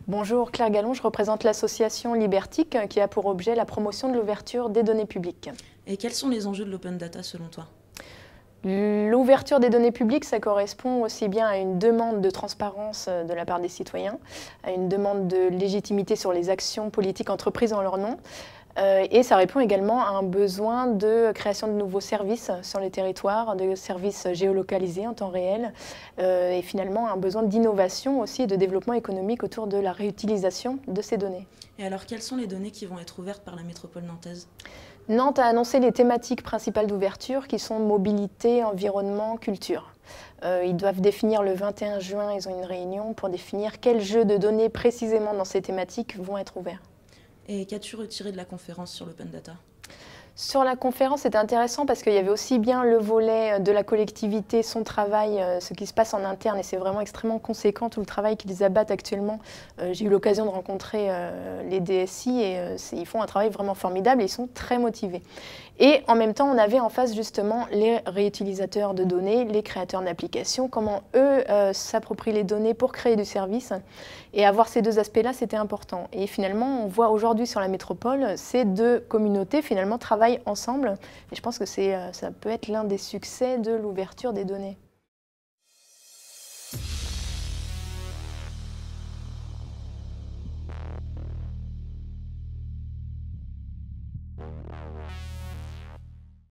Bonjour, Claire Gallon, je représente l'association Libertic qui a pour objet la promotion de l'ouverture des données publiques. Et quels sont les enjeux de l'open data selon toi? L'ouverture des données publiques, ça correspond aussi bien à une demande de transparence de la part des citoyens, à une demande de légitimité sur les actions politiques entreprises en leur nom, et ça répond également à un besoin de création de nouveaux services sur les territoires, de services géolocalisés en temps réel, et finalement un besoin d'innovation aussi et de développement économique autour de la réutilisation de ces données. Et alors, quelles sont les données qui vont être ouvertes par la métropole nantaise? Nantes a annoncé les thématiques principales d'ouverture qui sont mobilité, environnement, culture. Ils doivent définir le 21 juin, ils ont une réunion pour définir quels jeux de données précisément dans ces thématiques vont être ouverts. Et qu'as-tu retiré de la conférence sur l'open data? Sur la conférence, c'était intéressant parce qu'il y avait aussi bien le volet de la collectivité, son travail, ce qui se passe en interne, et c'est vraiment extrêmement conséquent tout le travail qu'ils abattent actuellement. J'ai eu l'occasion de rencontrer les DSI et ils font un travail vraiment formidable et ils sont très motivés. Et en même temps, on avait en face justement les réutilisateurs de données, les créateurs d'applications, comment eux s'approprient les données pour créer du service. Et avoir ces deux aspects-là, c'était important. Et finalement, on voit aujourd'hui sur la métropole, ces deux communautés finalement travaillent ensemble. Et je pense que ça peut être l'un des succès de l'ouverture des données.